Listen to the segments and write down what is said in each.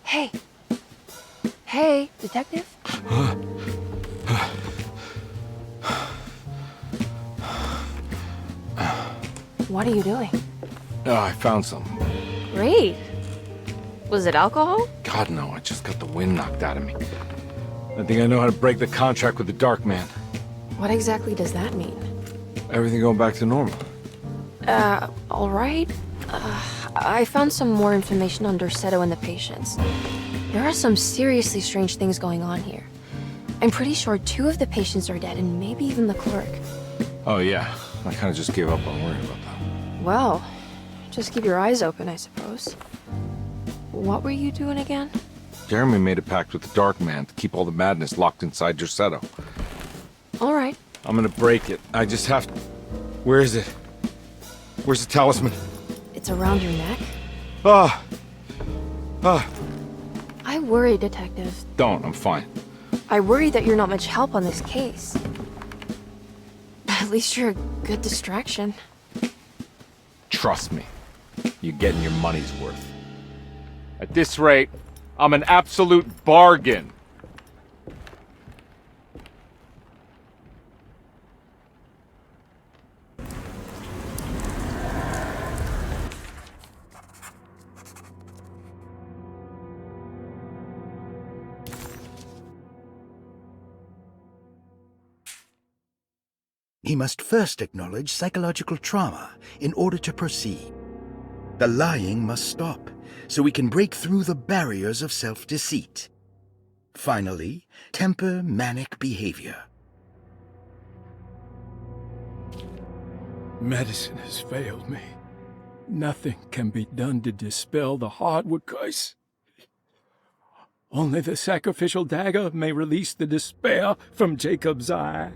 Hey. Hey, detective? What are you doing? Oh, I found something. Great. Was it alcohol? God, no, I just got the wind knocked out of me. I think I know how to break the contract with the Dark Man. What exactly does that mean? Everything going back to normal. All right. I found some more information on Dorsetto and the patients. There are some seriously strange things going on here. I'm pretty sure 2 of the patients are dead, and maybe even the clerk. Oh, yeah. I kind of just gave up on worrying about that. Well, just keep your eyes open, I suppose. What were you doing again? Jeremy made a pact with the Dark Man to keep all the madness locked inside Dorsetto. All right. I'm gonna break it. I just have to... Where is it? Where's the talisman? It's around your neck? Ah! I worry, Detective. Don't, I'm fine. I worry that you're not much help on this case. At least you're a good distraction. Trust me. You're getting your money's worth. At this rate, I'm an absolute bargain. He must first acknowledge psychological trauma in order to proceed. The lying must stop, so we can break through the barriers of self-deceit. Finally, temper manic behavior. Medicine has failed me. Nothing can be done to dispel the hardwood curse. Only the sacrificial dagger may release the despair from Jacob's eye.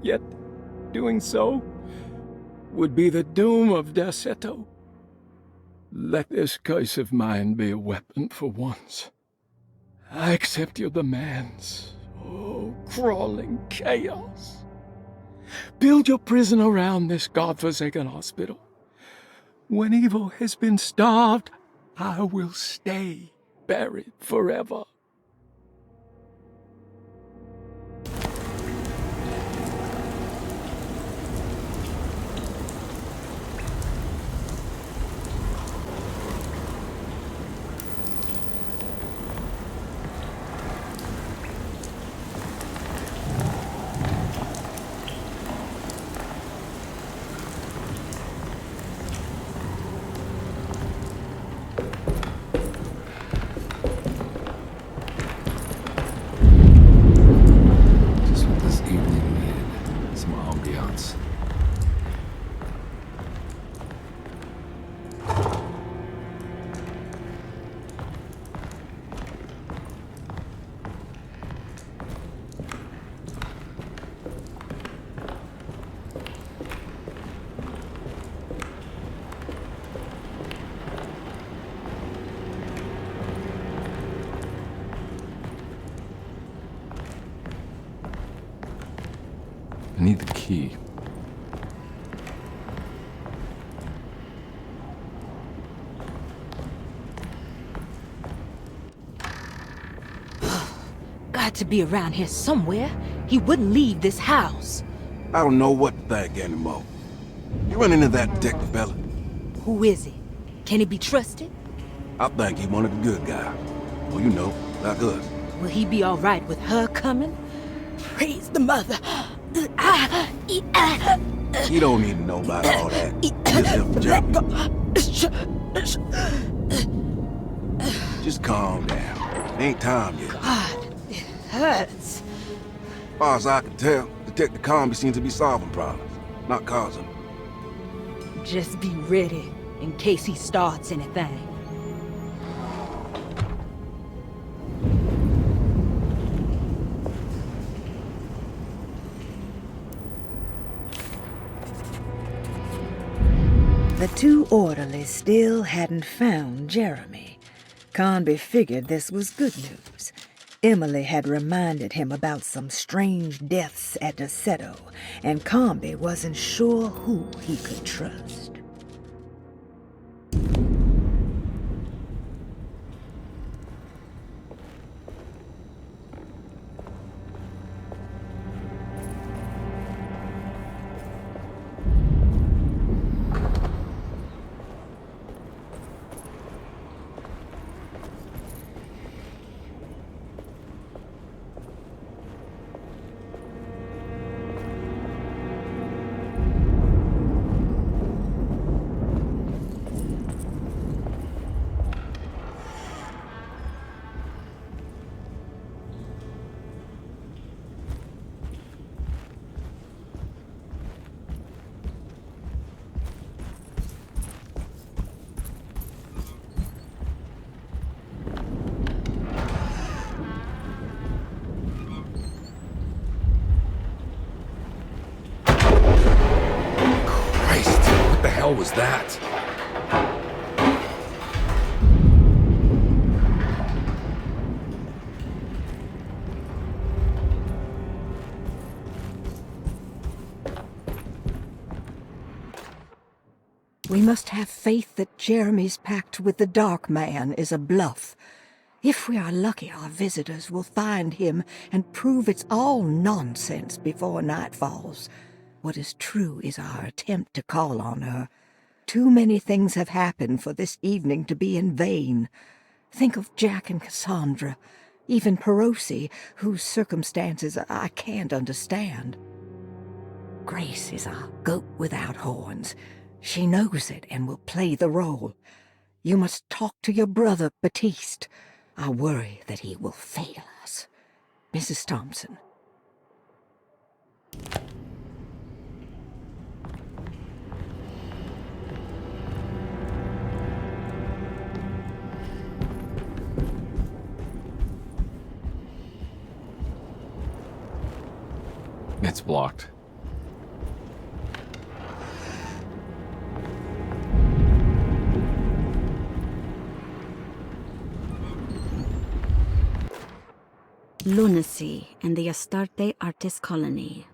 Yet, doing so would be the doom of Dorsetto. Let this curse of mine be a weapon for once. I accept your demands. Oh, crawling chaos. Build your prison around this godforsaken hospital. When evil has been starved, I will stay buried forever. Just what this evening needed. Some ambiance. I need the key. Got to be around here somewhere. He wouldn't leave this house. I don't know what to think anymore. You run into that detective fella? Who is he? Can he be trusted? I think he one of the good guys. Well, you know, like us. Will he be all right with her coming? Praise the mother. He don't need to know about all that. Just help Just calm down. It ain't time yet. God, it hurts. As far as I can tell, Detective Comby seems to be solving problems, not causing them. Just be ready in case he starts anything. The 2 orderlies still hadn't found Jeremy. Conby figured this was good news. Emily had reminded him about some strange deaths at Dorsetto, and Conby wasn't sure who he could trust. hell was that? We must have faith that Jeremy's pact with the Dark Man is a bluff. If we are lucky, our visitors will find him and prove it's all nonsense before night falls. What is true is our attempt to call on her. Too many things have happened for this evening to be in vain. Think of Jack and Cassandra, even Perosi, whose circumstances I can't understand. Grace is our goat without horns. She knows it and will play the role. You must talk to your brother, Batiste. I worry that he will fail us. Mrs. Thompson. It's blocked. Lunacy and the Astarte Artist Colony,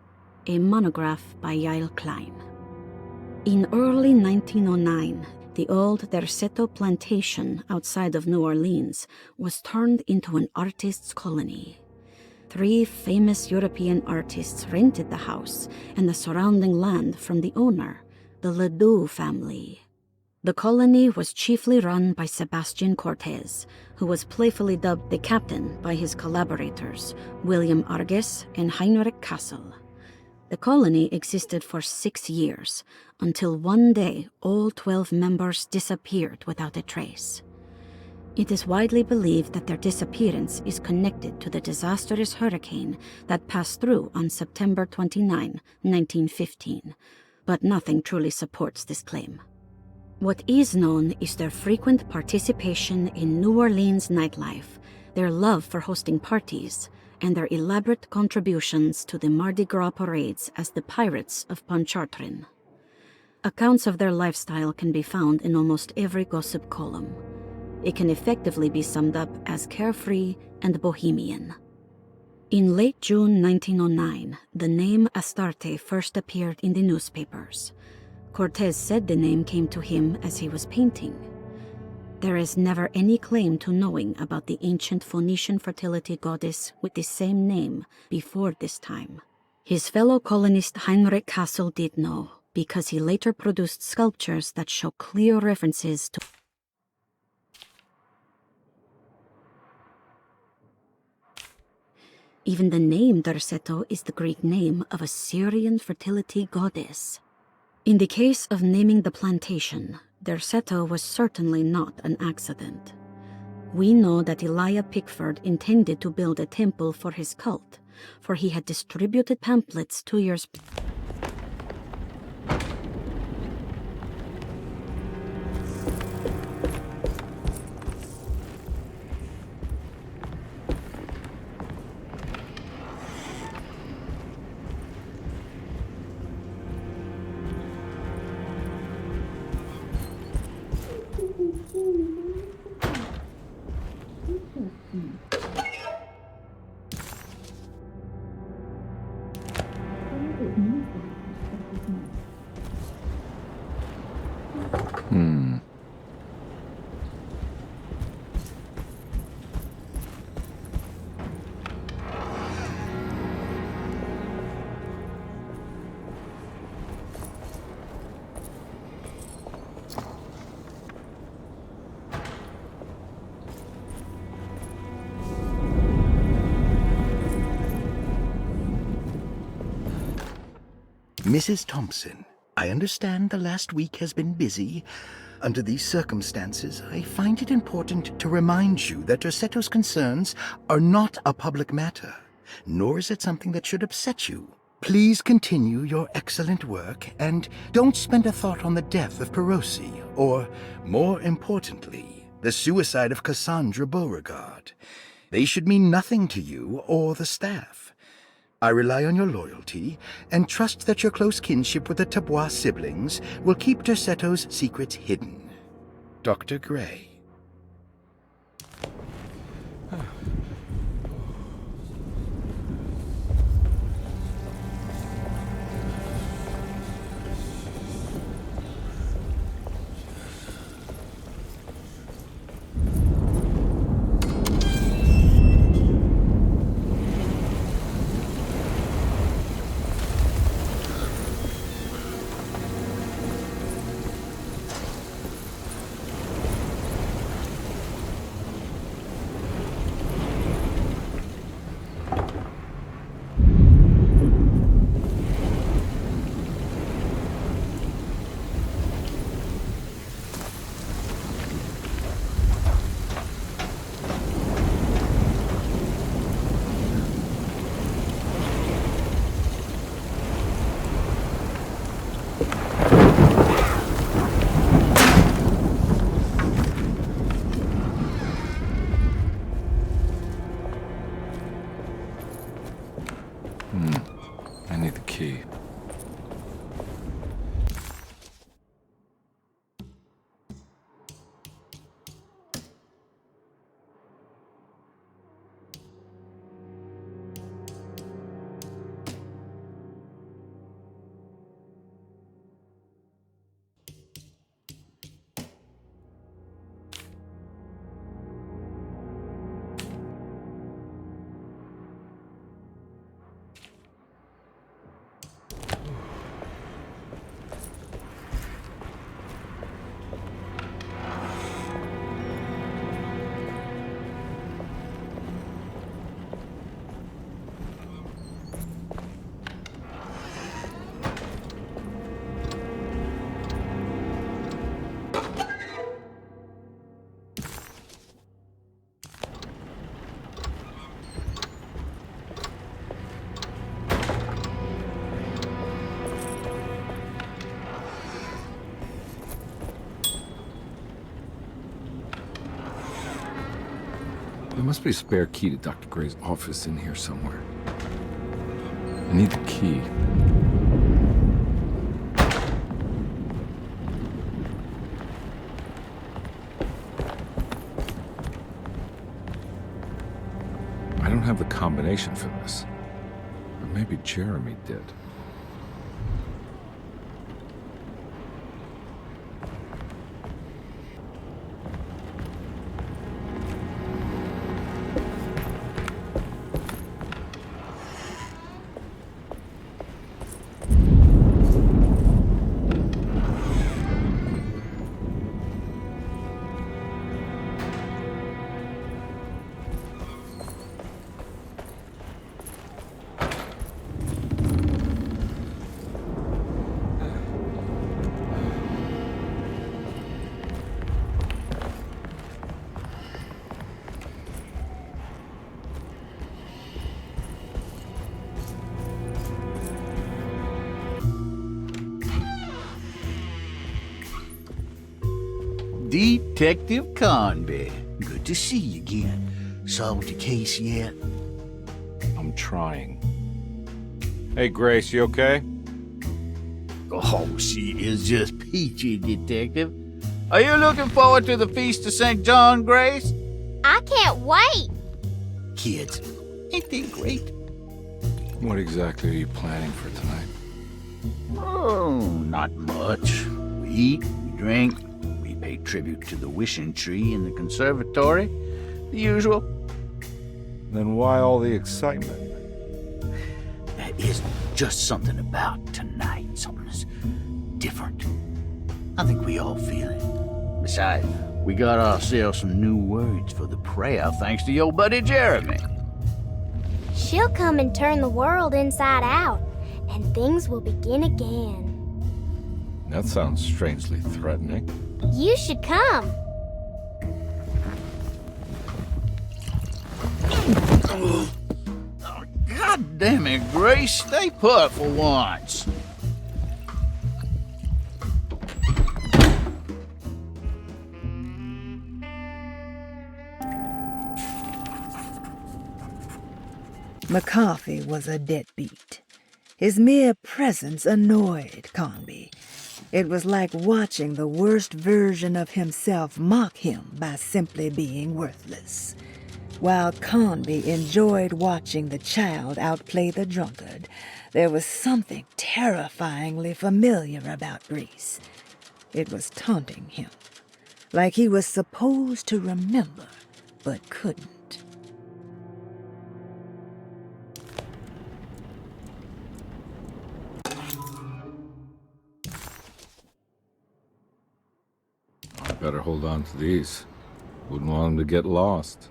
a monograph by Yael Klein. In early 1909, the old Derceto plantation outside of New Orleans was turned into an artist's colony. 3 famous European artists rented the house and the surrounding land from the owner, the Ledoux family. The colony was chiefly run by Sebastian Cortez, who was playfully dubbed the captain by his collaborators, William Arges and Heinrich Kassel. The colony existed for 6 years, until one day all 12 members disappeared without a trace. It is widely believed that their disappearance is connected to the disastrous hurricane that passed through on September 29, 1915, but nothing truly supports this claim. What is known is their frequent participation in New Orleans nightlife, their love for hosting parties, and their elaborate contributions to the Mardi Gras parades as the Pirates of Pontchartrain. Accounts of their lifestyle can be found in almost every gossip column. It can effectively be summed up as carefree and bohemian. In late June 1909, the name Astarte first appeared in the newspapers. Cortez said the name came to him as he was painting. There is never any claim to knowing about the ancient Phoenician fertility goddess with the same name before this time. His fellow colonist Heinrich Kassel did know, because he later produced sculptures that show clear references to even the name Derceto is the Greek name of a Syrian fertility goddess. In the case of naming the plantation, Derceto was certainly not an accident. We know that Elijah Pickford intended to build a temple for his cult, for he had distributed pamphlets 2 years Mrs. Thompson, I understand the last week has been busy. Under these circumstances, I find it important to remind you that Derceto's concerns are not a public matter, nor is it something that should upset you. Please continue your excellent work, and don't spend a thought on the death of Perosi, or, more importantly, the suicide of Cassandra Beauregard. They should mean nothing to you or the staff. I rely on your loyalty and trust that your close kinship with the Tabois siblings will keep Derceto's secrets hidden. Dr. Gray. I need the key. There must be a spare key to Dr. Gray's office in here somewhere. I need the key. I don't have the combination for this. But maybe Jeremy did. Detective Conby. Good to see you again. Solved your case yet? I'm trying. Hey, Grace, you okay? Oh, she is just peachy, Detective. Are you looking forward to the Feast of St. John, Grace? I can't wait. Kids, ain't they great? What exactly are you planning for tonight? Oh, not much. We eat, we drink, we pay tribute to the wishing tree in the conservatory. The usual. Then why all the excitement? There is just something about tonight. Something's different. I think we all feel it. Besides, we got ourselves some new words for the prayer thanks to your buddy Jeremy. She'll come and turn the world inside out, and things will begin again. That sounds strangely threatening. You should come. God damn it, Grace. Stay put for once. McCarthy was a deadbeat. His mere presence annoyed Conby. It was like watching the worst version of himself mock him by simply being worthless. While Conby enjoyed watching the child outplay the drunkard, there was something terrifyingly familiar about Grace. It was taunting him, like he was supposed to remember, but couldn't. I better hold on to these. Wouldn't want them to get lost.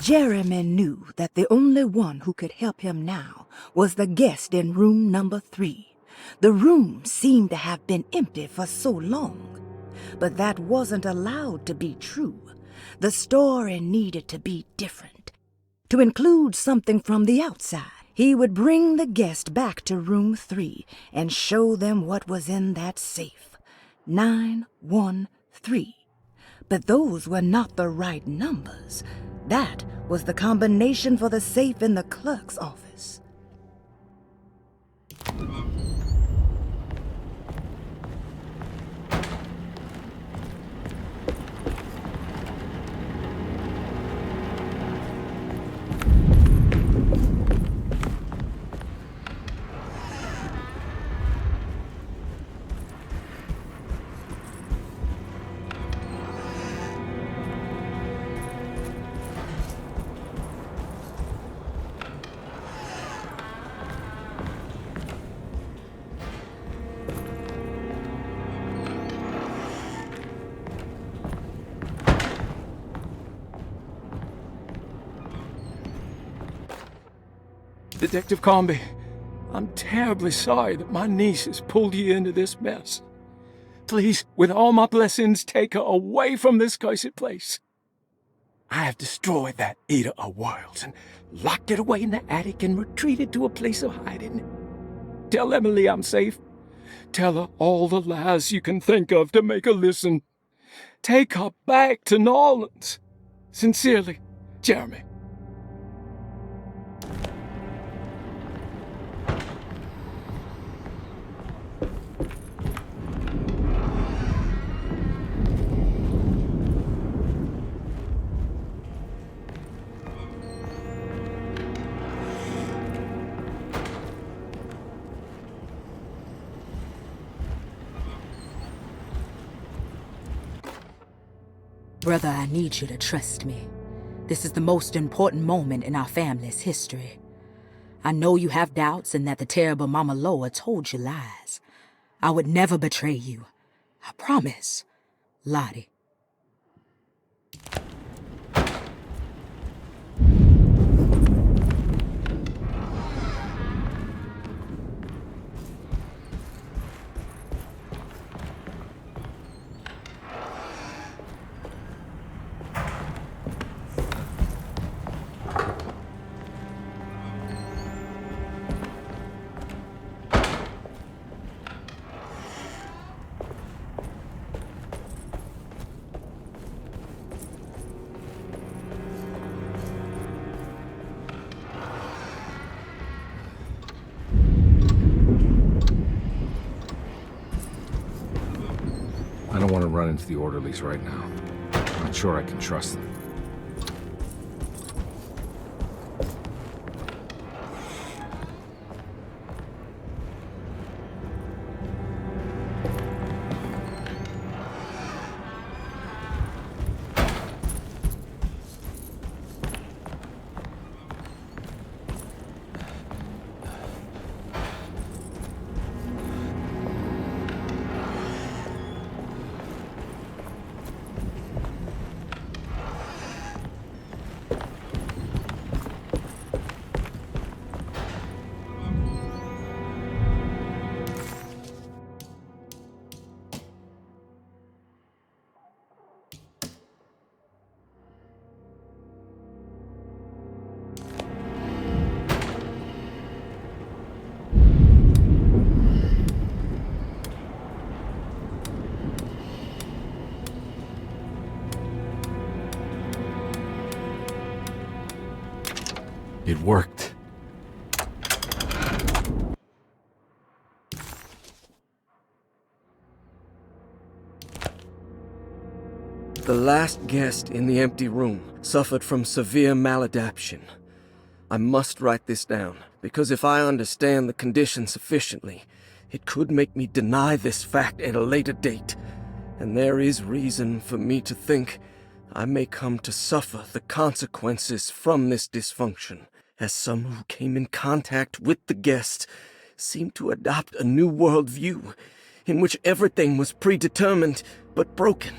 Jeremy knew that the only one who could help him now was the guest in room number 3. The room seemed to have been empty for so long. But that wasn't allowed to be true. The story needed to be different. To include something from the outside, he would bring the guest back to room 3 and show them what was in that safe. 913. But those were not the right numbers. That was the combination for the safe in the clerk's office. Detective Conby, I'm terribly sorry that my niece has pulled you into this mess. Please, with all my blessings, take her away from this cursed place. I have destroyed that Eater of Worlds and locked it away in the attic and retreated to a place of hiding. Tell Emily I'm safe. Tell her all the lies you can think of to make her listen. Take her back to New Orleans. Sincerely, Jeremy. Brother, I need you to trust me. This is the most important moment in our family's history. I know you have doubts and that the terrible Mama Loa told you lies. I would never betray you. I promise. Lottie. into the orderlies right now. Not sure I can trust them. It worked. The last guest in the empty room suffered from severe maladaptation. I must write this down, because if I understand the condition sufficiently, it could make me deny this fact at a later date, and there is reason for me to think I may come to suffer the consequences from this dysfunction, as some who came in contact with the guest seemed to adopt a new worldview in which everything was predetermined but broken.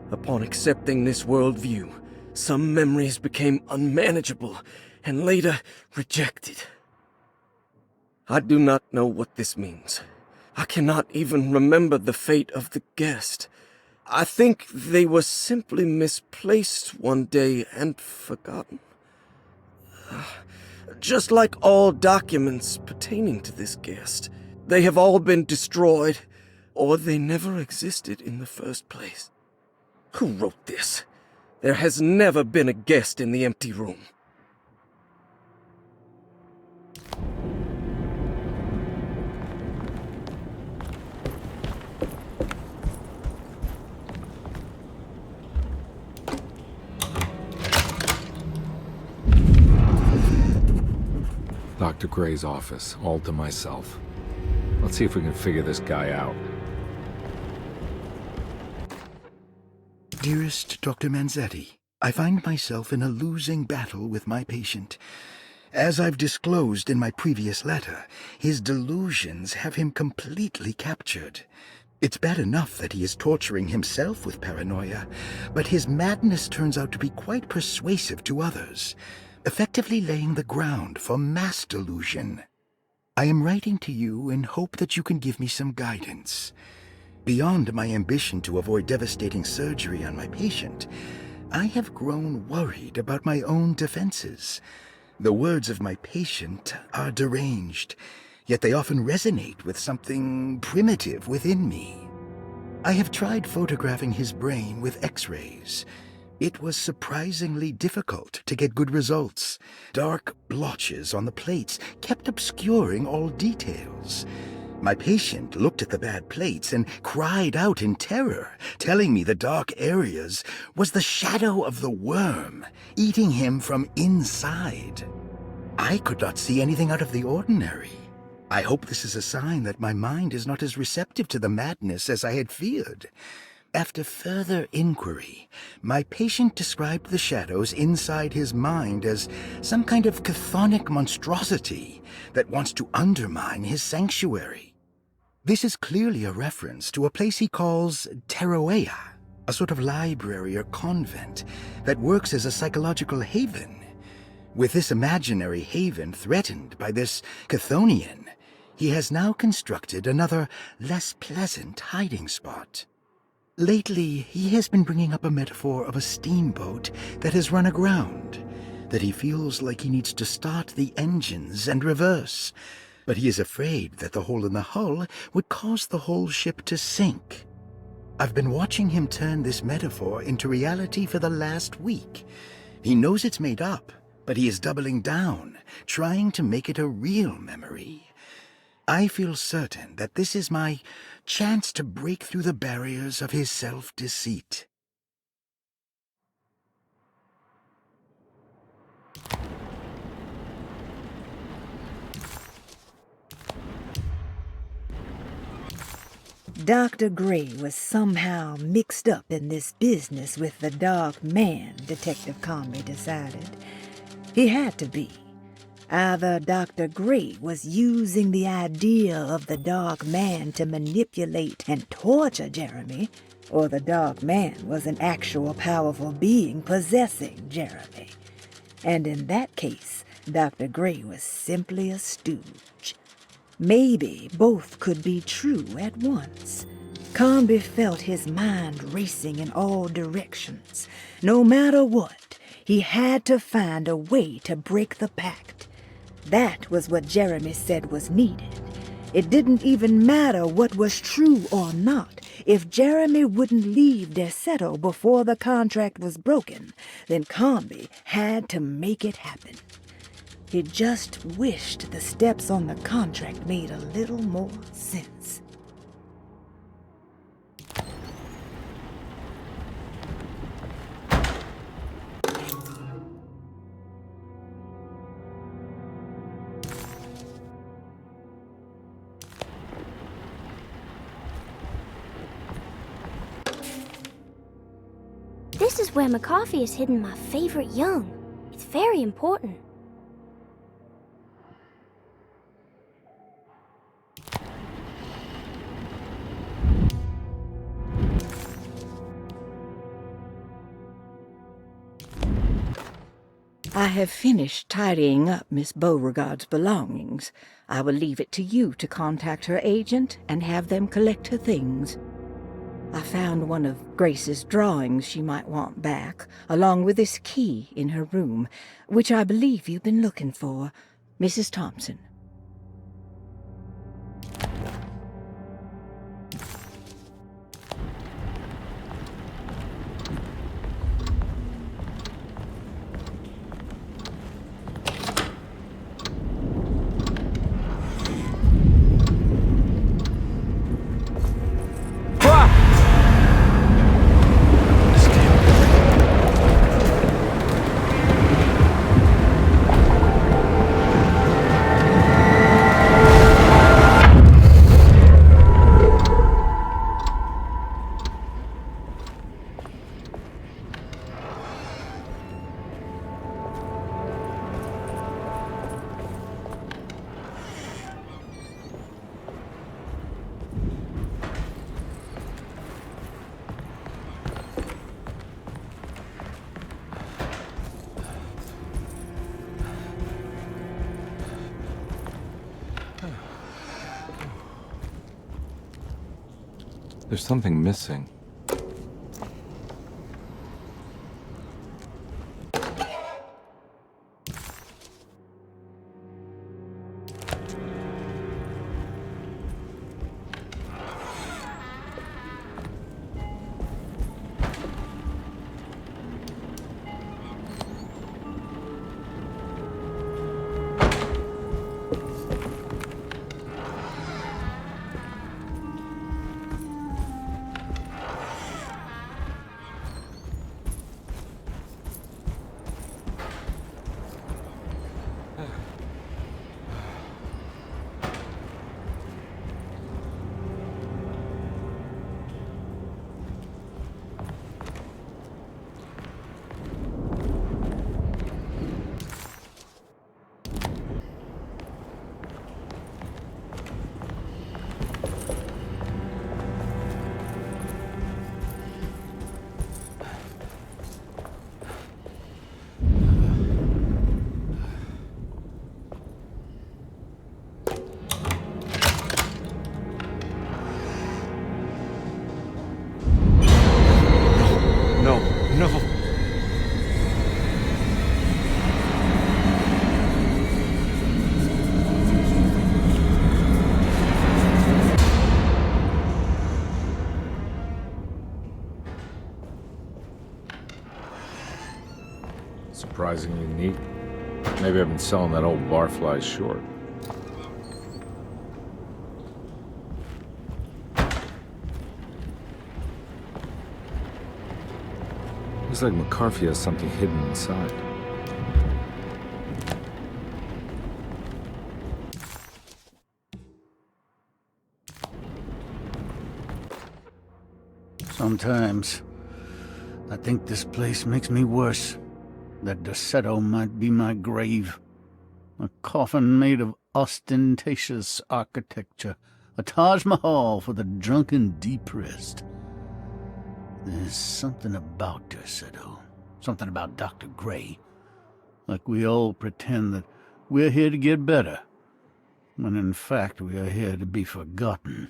Upon accepting this worldview, some memories became unmanageable and later rejected. I do not know what this means. I cannot even remember the fate of the guest. I think they were simply misplaced one day and forgotten. Just like all documents pertaining to this guest, they have all been destroyed, or they never existed in the first place. Who wrote this? There has never been a guest in the empty room. Dr. Gray's office, all to myself. Let's see if we can figure this guy out. Dearest Dr. Manzetti, I find myself in a losing battle with my patient. As I've disclosed in my previous letter, his delusions have him completely captured. It's bad enough that he is torturing himself with paranoia, but his madness turns out to be quite persuasive to others, effectively laying the ground for mass delusion. I am writing to you in hope that you can give me some guidance. Beyond my ambition to avoid devastating surgery on my patient, I have grown worried about my own defenses. The words of my patient are deranged, yet they often resonate with something primitive within me. I have tried photographing his brain with X-rays. It was surprisingly difficult to get good results. Dark blotches on the plates kept obscuring all details. My patient looked at the bad plates and cried out in terror, telling me the dark areas was the shadow of the worm, eating him from inside. I could not see anything out of the ordinary. I hope this is a sign that my mind is not as receptive to the madness as I had feared. After further inquiry, my patient described the shadows inside his mind as some kind of chthonic monstrosity that wants to undermine his sanctuary. This is clearly a reference to a place he calls Teroea, a sort of library or convent that works as a psychological haven. With this imaginary haven threatened by this Chthonian, he has now constructed another, less pleasant hiding spot. Lately, he has been bringing up a metaphor of a steamboat that has run aground, that he feels like he needs to start the engines and reverse, but he is afraid that the hole in the hull would cause the whole ship to sink. I've been watching him turn this metaphor into reality for the last week. He knows it's made up, but he is doubling down, trying to make it a real memory. I feel certain that this is my chance to break through the barriers of his self-deceit. Dr. Gray was somehow mixed up in this business with the Dark Man, Detective Conby decided. He had to be. Either Dr. Gray was using the idea of the Dark Man to manipulate and torture Jeremy, or the Dark Man was an actual powerful being possessing Jeremy. And in that case, Dr. Gray was simply a stooge. Maybe both could be true at once. Conby felt his mind racing in all directions. No matter what, he had to find a way to break the pact. That was what Jeremy said was needed. It didn't even matter what was true or not. If Jeremy wouldn't leave Derceto before the contract was broken, then Conby had to make it happen. He just wished the steps on the contract made a little more sense. This is where McCarthy has hidden my favorite young. It's very important. I have finished tidying up Miss Beauregard's belongings. I will leave it to you to contact her agent and have them collect her things. I found one of Grace's drawings she might want back, along with this key in her room, which I believe you've been looking for. Mrs. Thompson. There's something missing. Surprisingly neat. Maybe I've been selling that old barfly short. Looks like McCarthy has something hidden inside. Sometimes, I think this place makes me worse. That Derceto might be my grave. A coffin made of ostentatious architecture. A Taj Mahal for the drunken depressed. There's something about Derceto. Something about Dr. Gray. Like we all pretend that we're here to get better, when in fact we are here to be forgotten.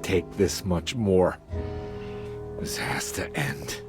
Take this much more. This has to end.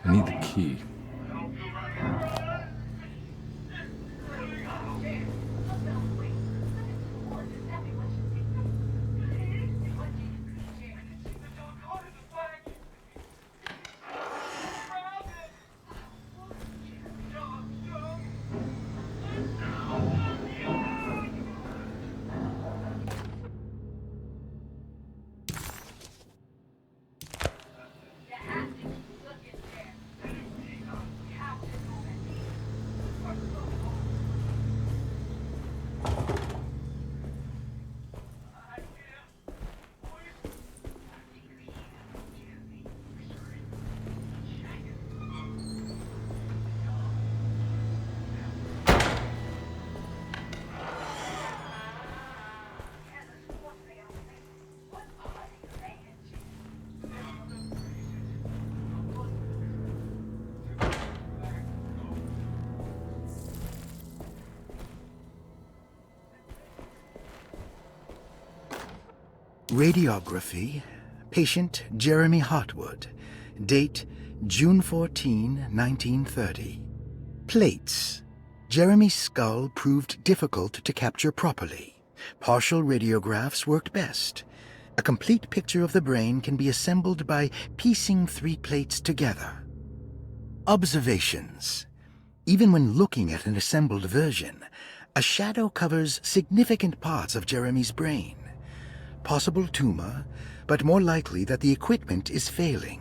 I need the key. Radiography. Patient Jeremy Hartwood. Date June 14, 1930. Plates. Jeremy's skull proved difficult to capture properly. Partial radiographs worked best. A complete picture of the brain can be assembled by piecing 3 plates together. Observations. Even when looking at an assembled version, a shadow covers significant parts of Jeremy's brain. Possible tumor, but more likely that the equipment is failing.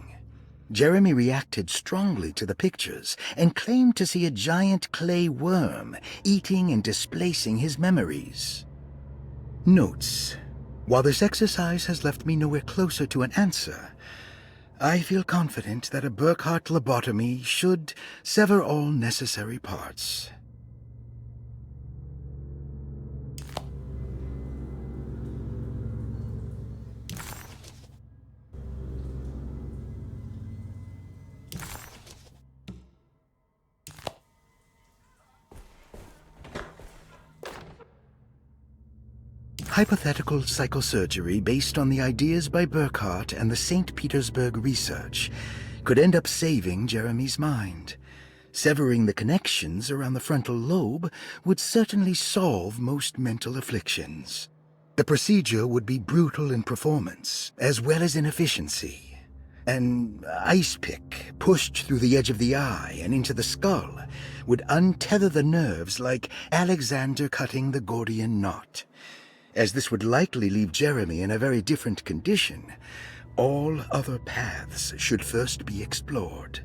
Jeremy reacted strongly to the pictures and claimed to see a giant clay worm eating and displacing his memories. Notes. While this exercise has left me nowhere closer to an answer, I feel confident that a Burkhardt lobotomy should sever all necessary parts. Hypothetical psychosurgery based on the ideas by Burkhardt and the St. Petersburg research could end up saving Jeremy's mind. Severing the connections around the frontal lobe would certainly solve most mental afflictions. The procedure would be brutal in performance, as well as in efficiency. An ice pick pushed through the edge of the eye and into the skull would untether the nerves like Alexander cutting the Gordian knot. As this would likely leave Jeremy in a very different condition, all other paths should first be explored.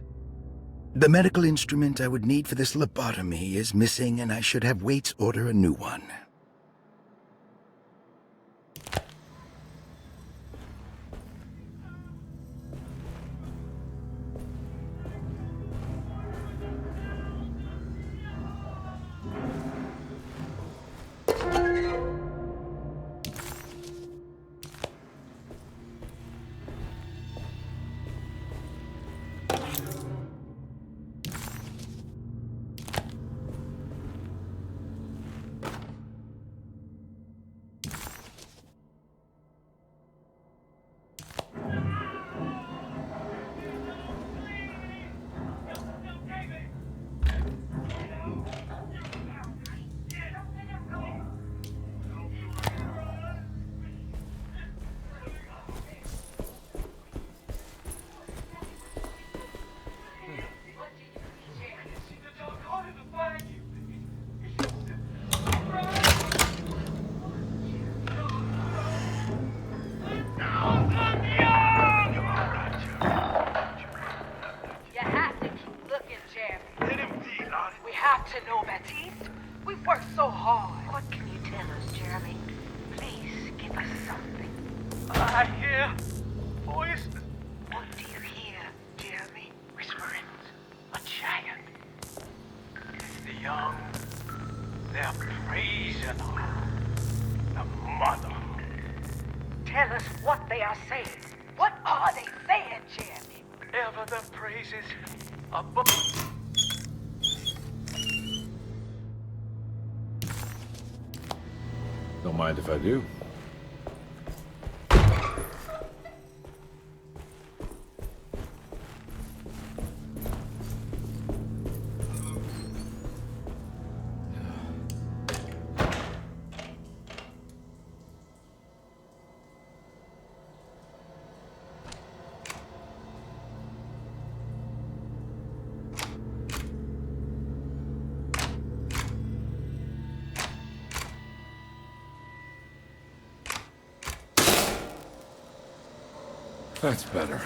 The medical instrument I would need for this lobotomy is missing, and I should have Waits order a new one. Don't mind if I do. That's better.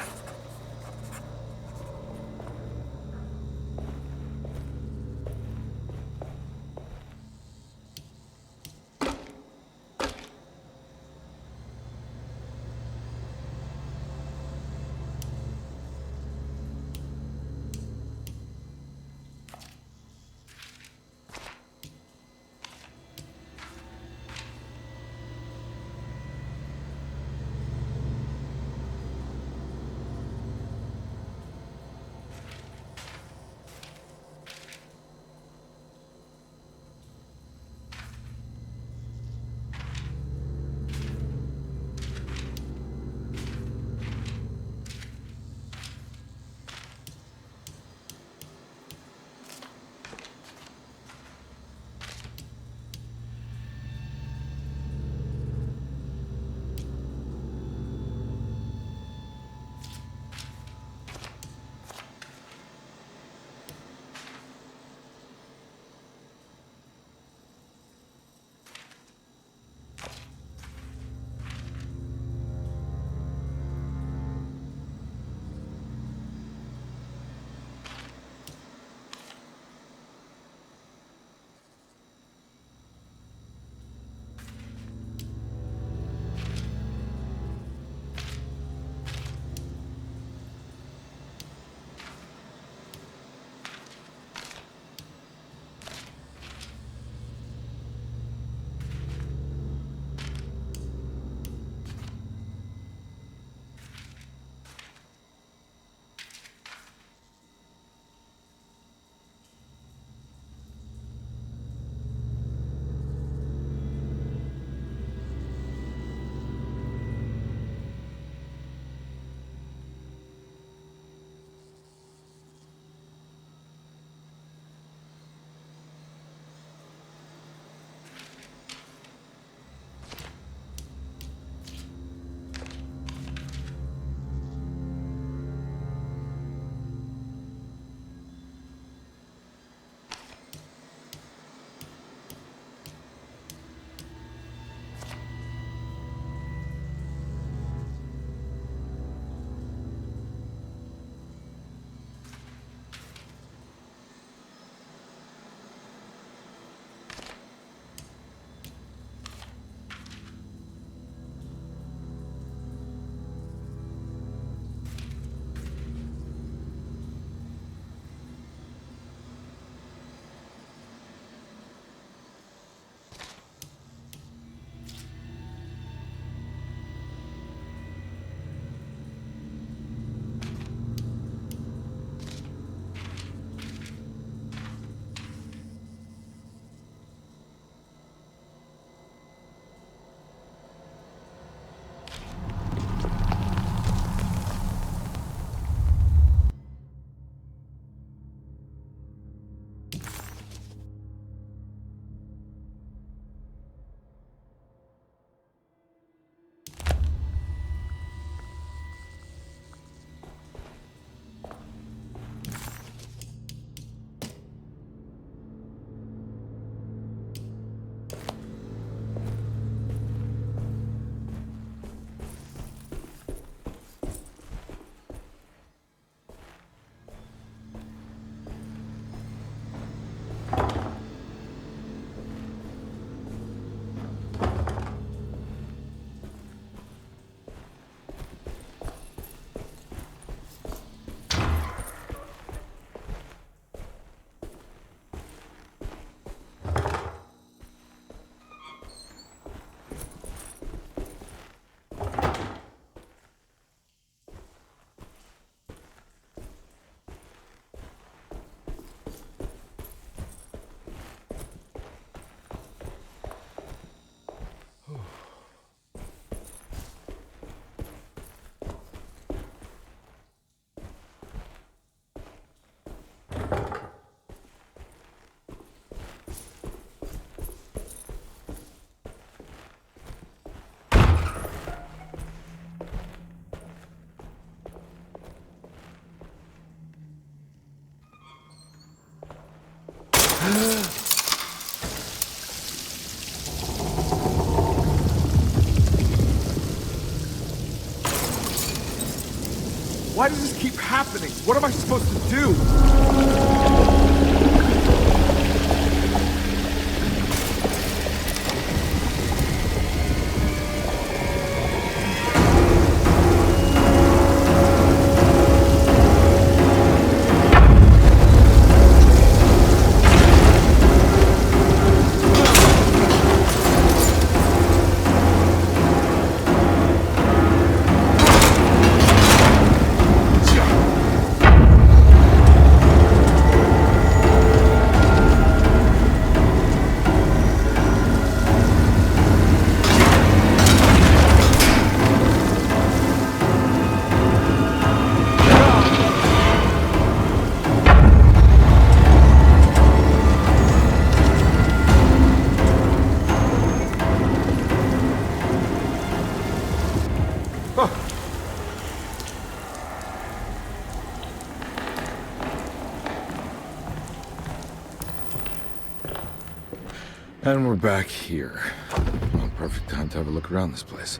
Why does this keep happening? What am I supposed to do? And we're back here. Well, perfect time to have a look around this place.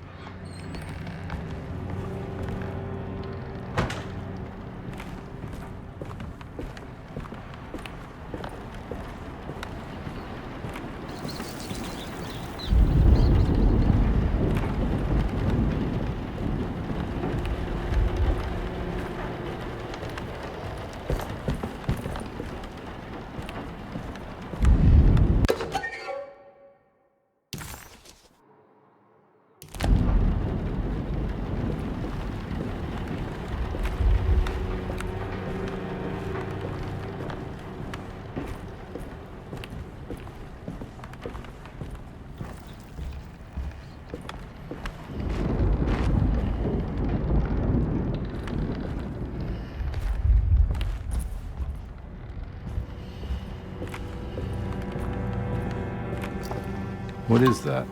What is that?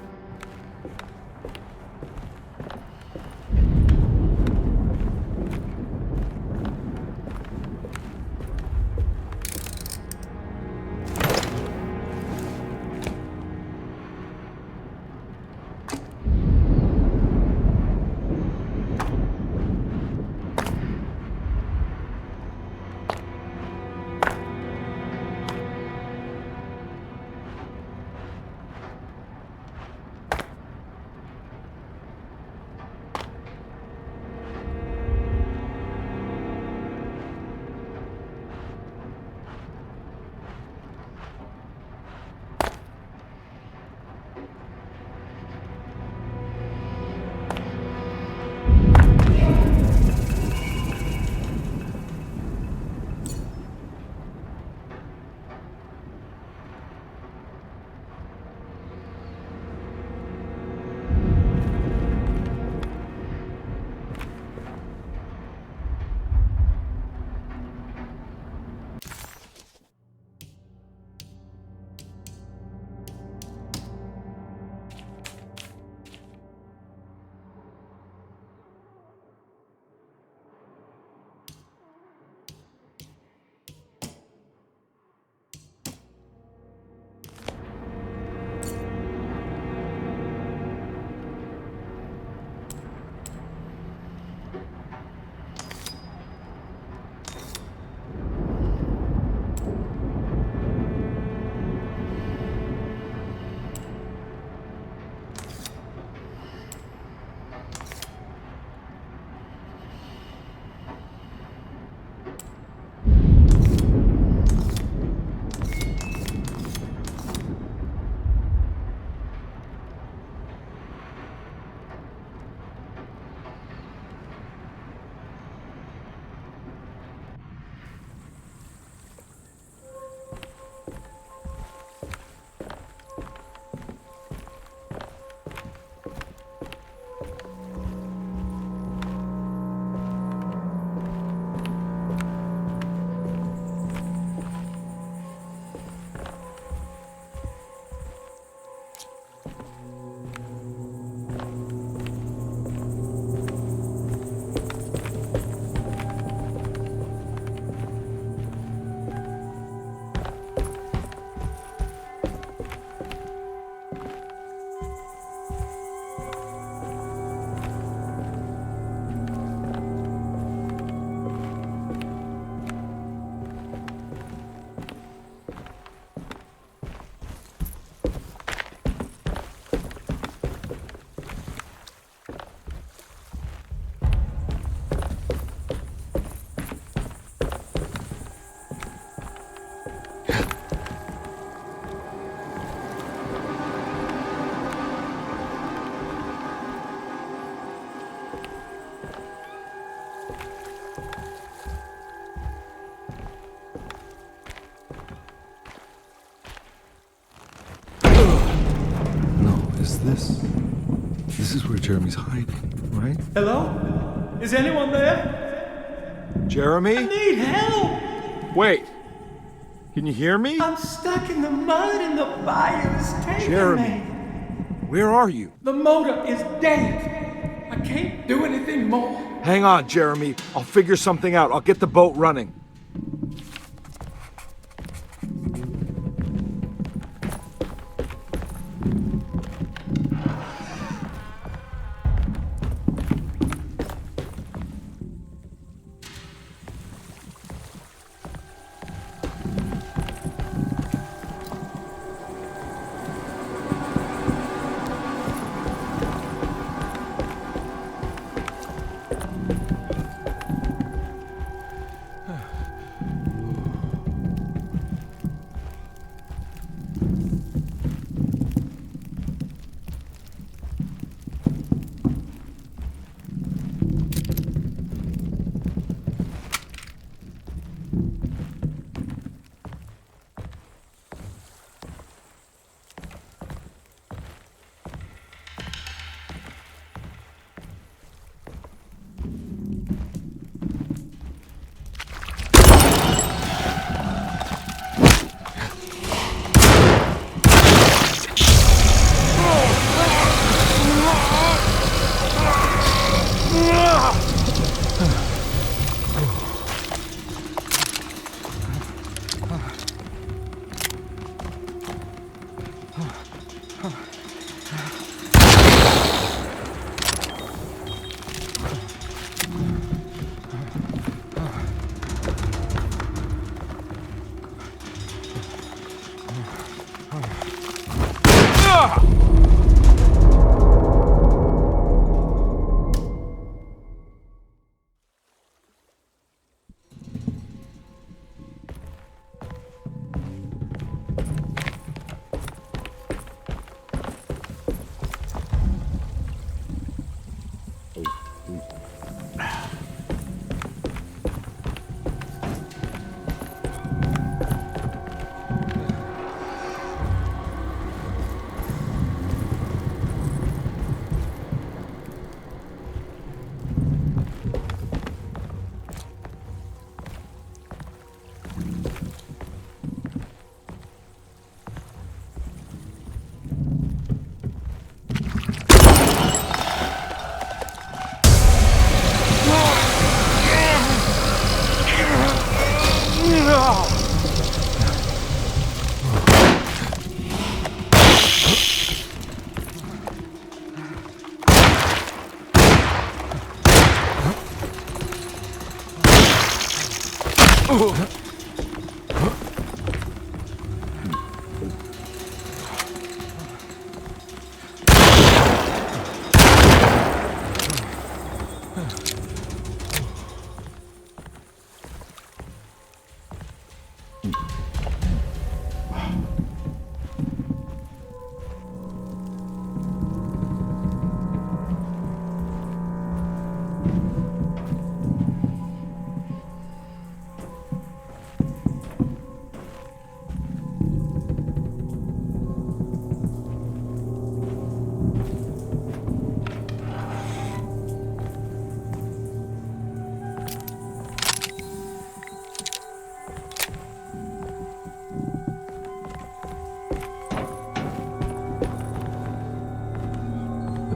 Jeremy's hiding, right? Hello? Is anyone there? Jeremy? I need help! Wait. Can you hear me? I'm stuck in the mud and the fire's taking Jeremy. me. Where are you? The motor is dead. I can't do anything more. Hang on, Jeremy. I'll figure something out. I'll get the boat running.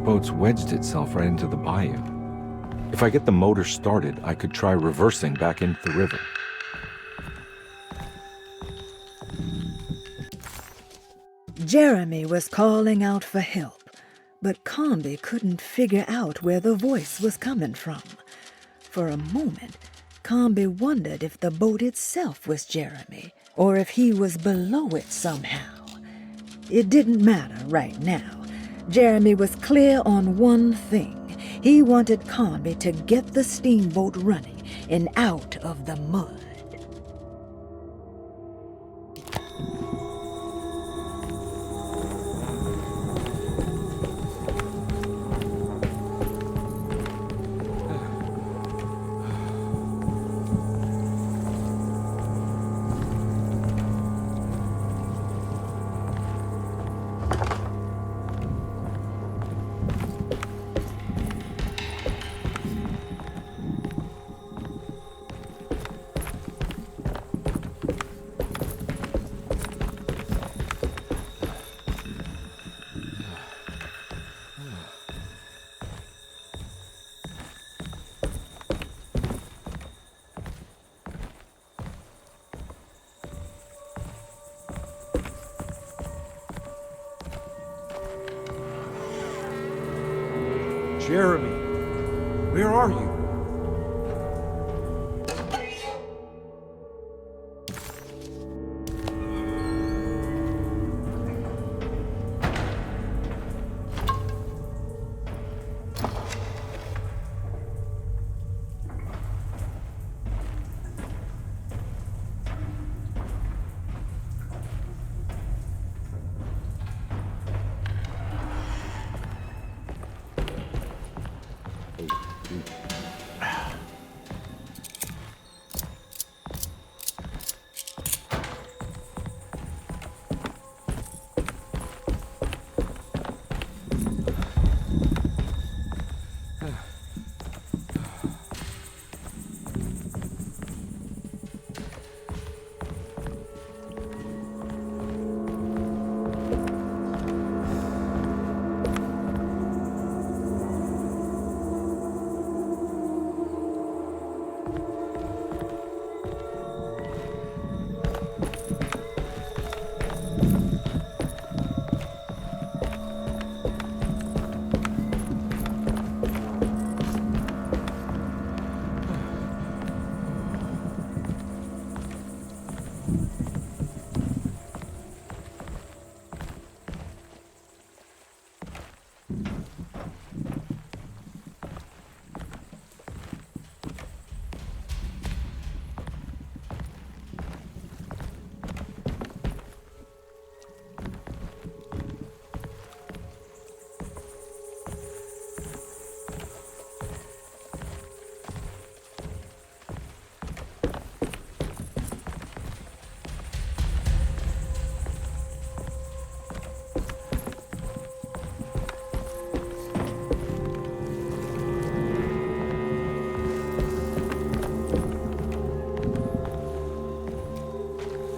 The boat's wedged itself right into the bayou. If I get the motor started, I could try reversing back into the river. Jeremy was calling out for help, but Comby couldn't figure out where the voice was coming from. For a moment, Comby wondered if the boat itself was Jeremy, or if he was below it somehow. It didn't matter right now. Jeremy was clear on one thing. He wanted Comby to get the steamboat running and out of the mud. Jeremy, where are you?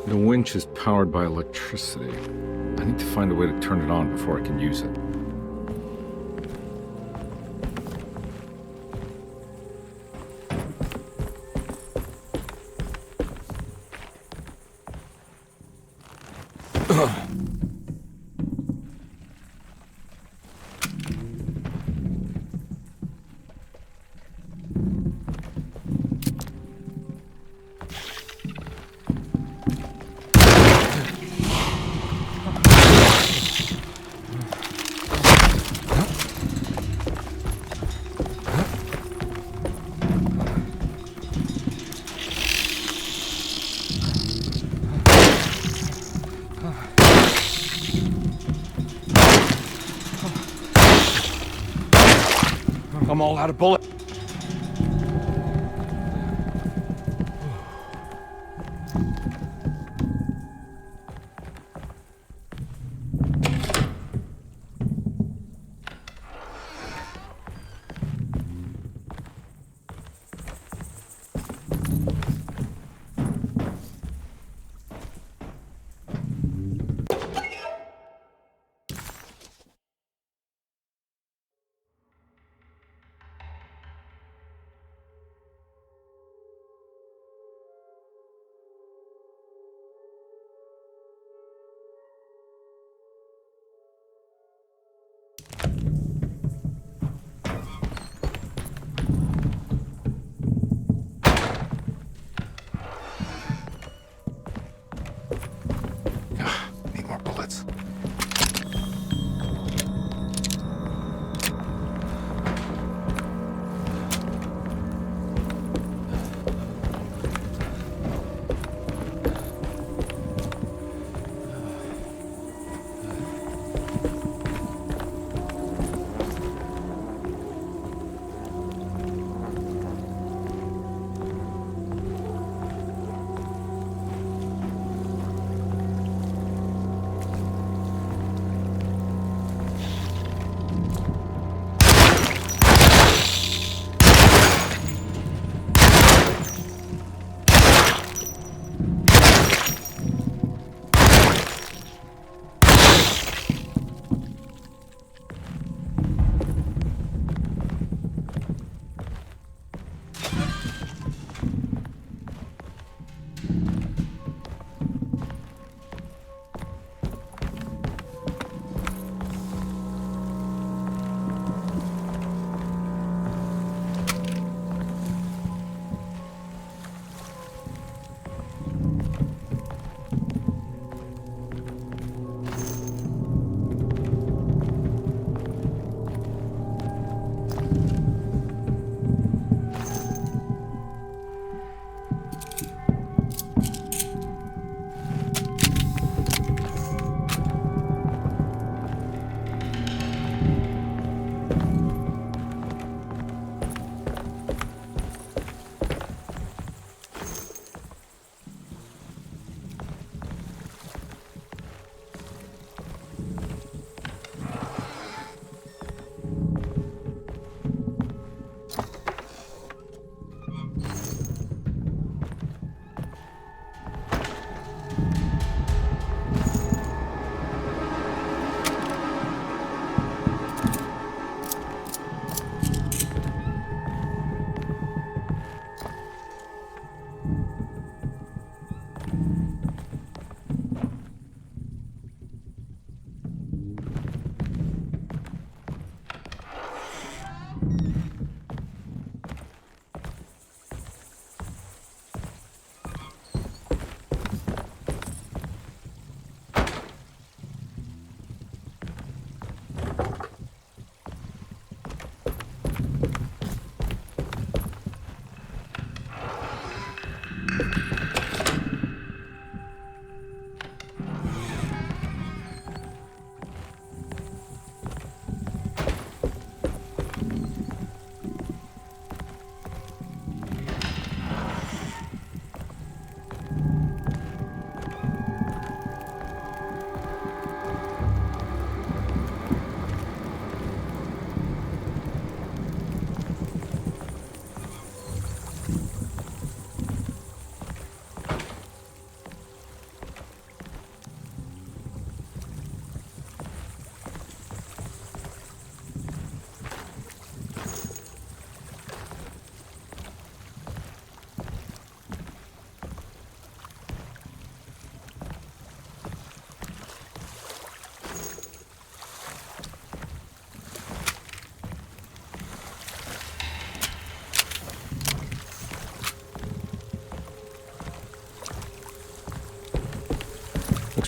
The winch is powered by electricity. I need to find a way to turn it on before I can use it. I'm all out of bullets.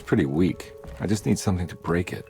pretty weak. I just need something to break it.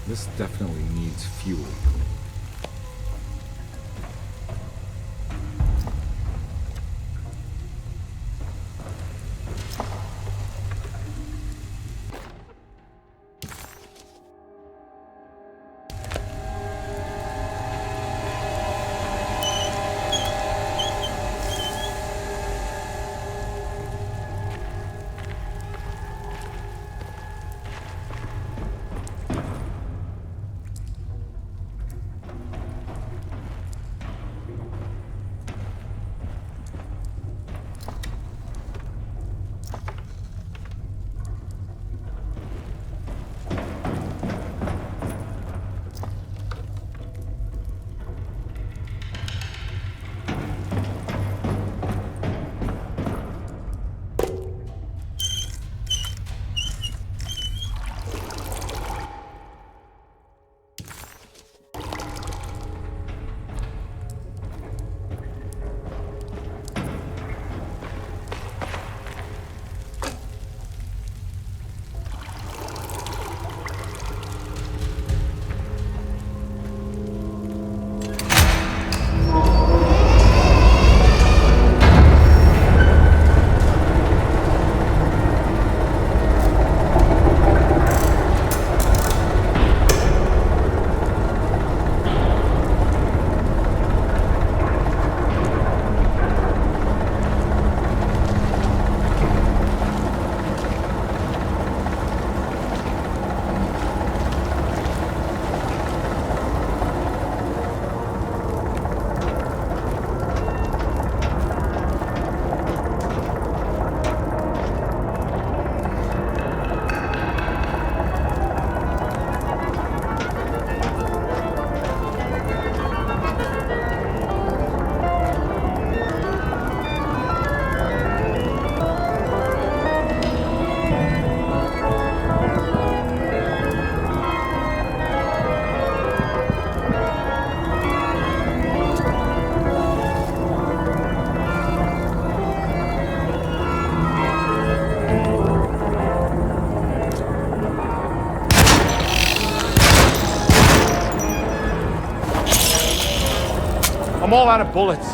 This definitely needs fuel. I'm all out of bullets.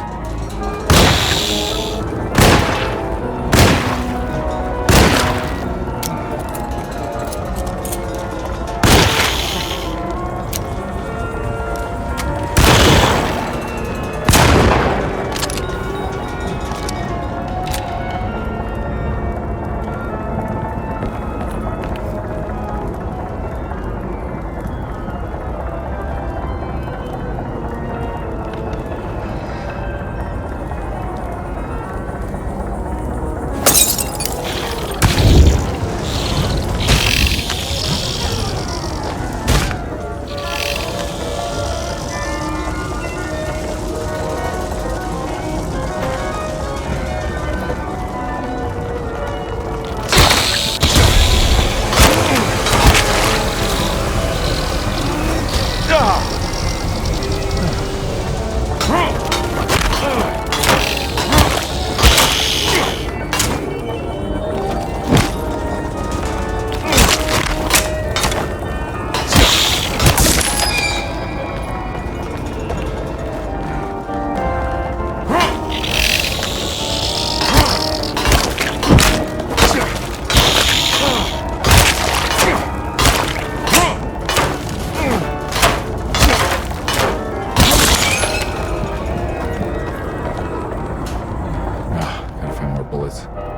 bullets.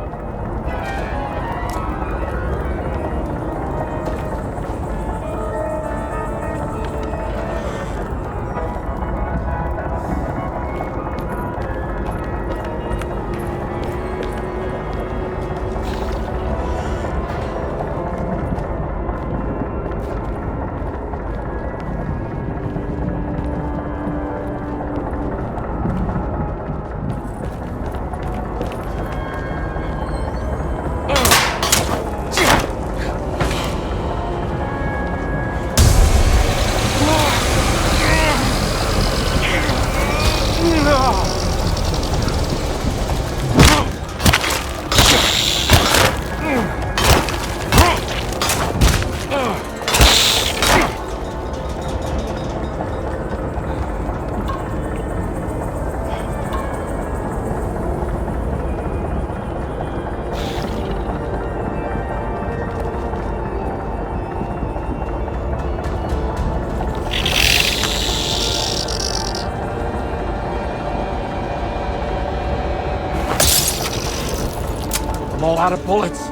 I'm all out of bullets.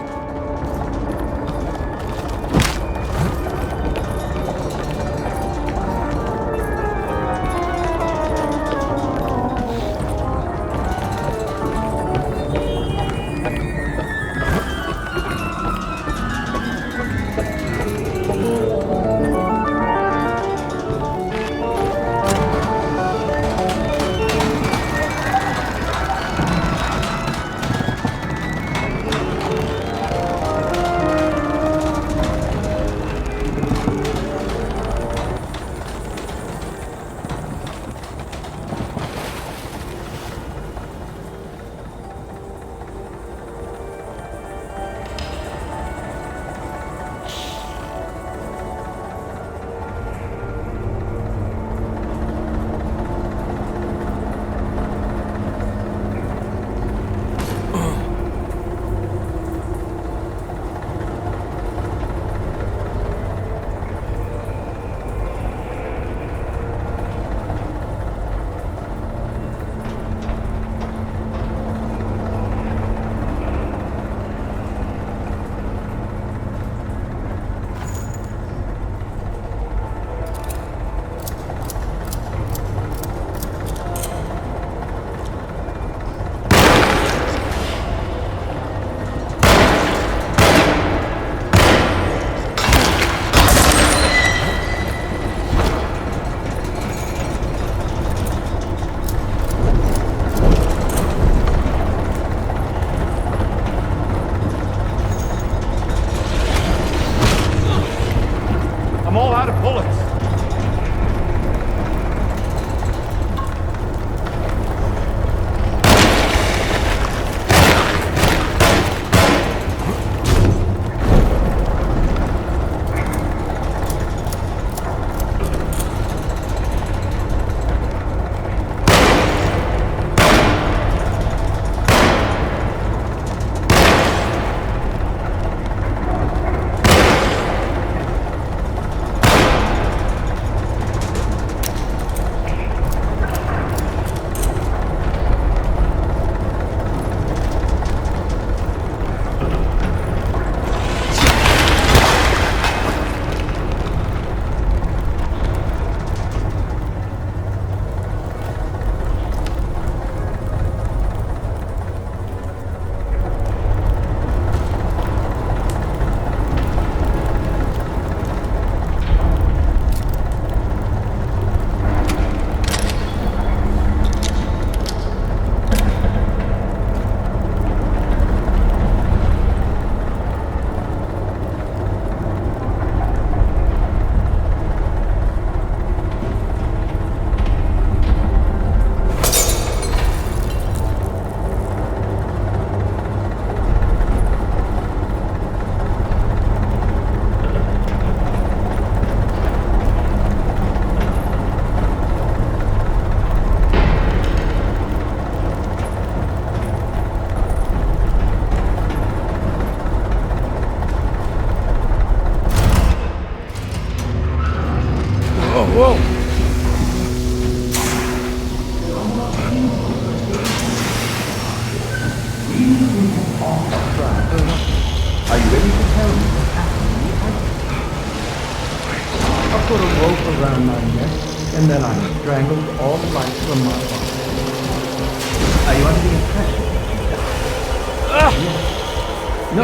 Are you ready to tell me what happened? I put a rope around my neck, and then I strangled all life from my body. Are you under the impression that you died? Yes. No.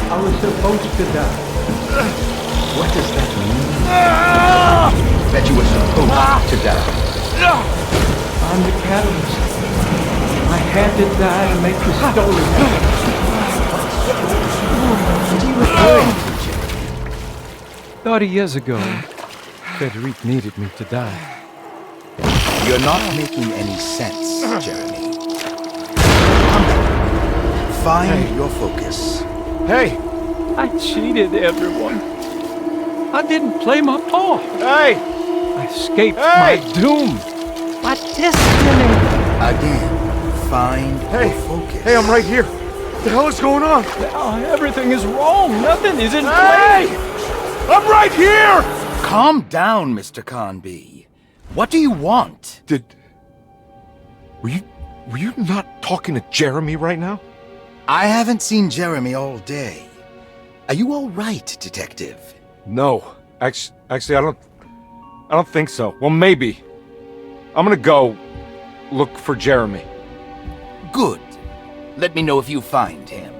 I was supposed to die. What does that mean? That you were supposed to die. I'm the catalyst. I had to die to make the story happen. What are you referring to, Jeremy? 30 years ago, Frederic needed me to die. You're not making any sense, Jeremy. Find your focus. Hey! I cheated everyone. I didn't play my part. Hey! I escaped my doom. My destiny. Again, find your focus. Hey, I'm right here. What the hell is going on? Now everything is wrong. Nothing is in Hey! place. I'm right here! Calm down, Mr. Conby. What do you want? Were you not talking to Jeremy right now? I haven't seen Jeremy all day. Are you all right, Detective? No. Actually, I don't think so. Well, maybe. I'm gonna go look for Jeremy. Good. Let me know if you find him.